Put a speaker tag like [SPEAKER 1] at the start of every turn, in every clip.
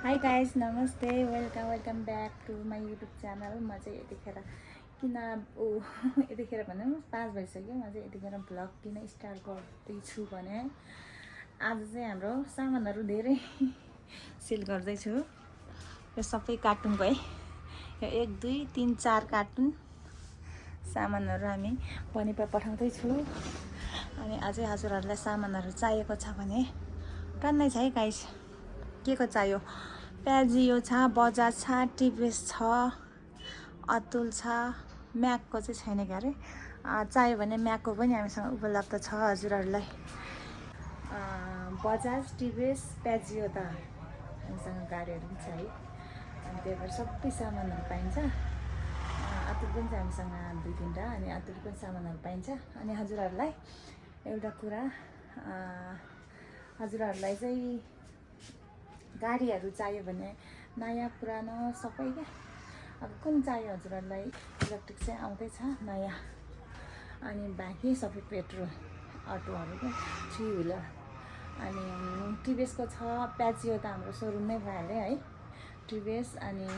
[SPEAKER 1] High guys नमस्ते welcome back to my YouTube channel. म चाहिँ यतिखेर किन यतिखेर भनौँ 5 बजिसक्यो। म चाहिँ यतिखेर भ्लग किन स्टार्ट गर्दैछु भने आज चाहिँ हाम्रो सामानहरू धेरै सेल गर्दैछु। यो सबै कार्टुनको है, यो 1 2 3 4 कार्टुन सामानहरू हामी बनिपा पठाउँदैछु। अनि अझै हजुरहरूलाई सामानहरू चाहिएको छ भने टन्नै छ है गाइज। के को चाहियो? प्याजियो छ, बजाज छ, टिभिएस छ, अतुल छ, म्याकको चाहिँ छैन क्या अरे। चाहियो भने म्याकको पनि हामीसँग उपलब्ध छ हजुरहरूलाई। बजाज, टिभिएस, प्याजियो त हामीसँग गाडीहरू पनि छ है। अनि त्यही भएर सबै सामानहरू पाइन्छ। अतुल पनि छ हामीसँग 2-3टा। अनि अतुलको सामानहरू पाइन्छ। अनि हजुरहरूलाई एउटा कुरा, हजुरहरूलाई चाहिँ गाडीहरू चाहियो भने नयाँ पुरानो सबै क्या। अब कुन चाहियो हजुरहरूलाई? इलेक्ट्रिक चाहिँ आउँदैछ नयाँ। अनि बाँकी सबै पेट्रोल अटोहरू क्या, 3 व्हिलर। अनि टिभिएसको छ, प्याजियो त हाम्रो सोरुममै भइहाल्यो है। टिभिएस अनि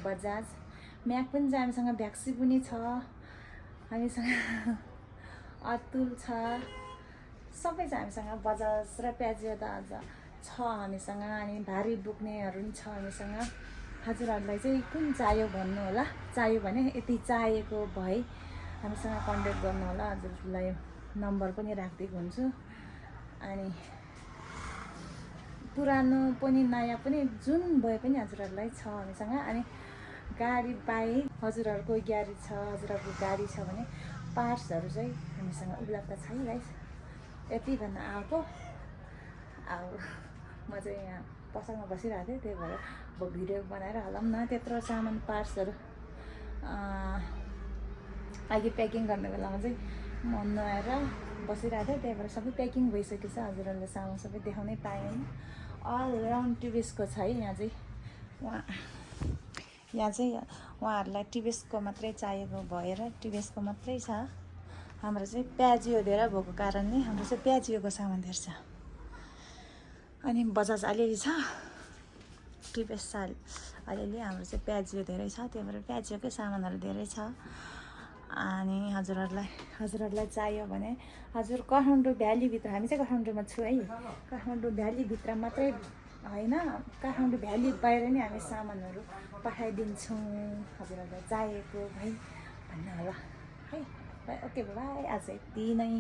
[SPEAKER 1] बजाज, म्याक पनि छ हामीसँग, भ्याक्सी पनि छ हामीसँग, अतुल छ, सबै छ हामीसँग। बजाज र प्याजियो त अझ छ हामीसँग। अनि भारी बोक्नेहरू पनि छ हामीसँग। हजुरहरूलाई चाहिँ कुन चाहियो भन्नु होला। चाहियो भने यति चाहिएको भए हामीसँग कन्ट्याक्ट गर्नु होला। हजुरलाई नम्बर पनि राखिदिएको हुन्छु। अनि पुरानो पनि नयाँ पनि जुन भए पनि हजुरहरूलाई छ हामीसँग। अनि गाडी बाहेक हजुरहरूको गाडी छ, हजुरहरूको गाडी छ भने पार्ट्सहरू चाहिँ हामीसँग उपलब्ध छ है गाइस। यति भन्न आएको। अब म चाहिँ यहाँ पसलमा बसिरहेको थिएँ, त्यही भएर अब भिडियो बनाएर हालौँ न। त्यत्रो सामान पार्ट्सहरू अघि प्याकिङ गर्ने बेलामा चाहिँ म नआएर बसिरहेको थिएँ, त्यही भएर सबै प्याकिङ भइसकेको छ। हजुरहरूले सामान सबै देखाउनै पाएन। अल राउन्ड टिभिएसको छ है। यहाँ चाहिँ उहाँहरूलाई टिभिएसको मात्रै चाहिएको भएर टिभिएसको मात्रै छ। हाम्रो चाहिँ प्याजियो धेरै भएको कारणले हाम्रो चाहिँ प्याजियोको सामान धेरै छ। अनि बजाज अलिअलि छ, टिभिएस छ अलिअलि, हाम्रो चाहिँ प्याजियो धेरै छ। त्यही भएर प्याजियोकै सामानहरू धेरै छ। अनि हजुरहरूलाई चाहियो भने हजुर काठमाडौँ भ्यालीभित्र, हामी चाहिँ काठमाडौँमा छु है। काठमाडौँ भ्यालीभित्र मात्रै होइन, काठमाडौँ भ्याली बाहिर नै हामी सामानहरू पठाइदिन्छौँ। हजुरहरूलाई चाहिएको भाइ भन्नु होला है। ओके बाई, आज यति नै।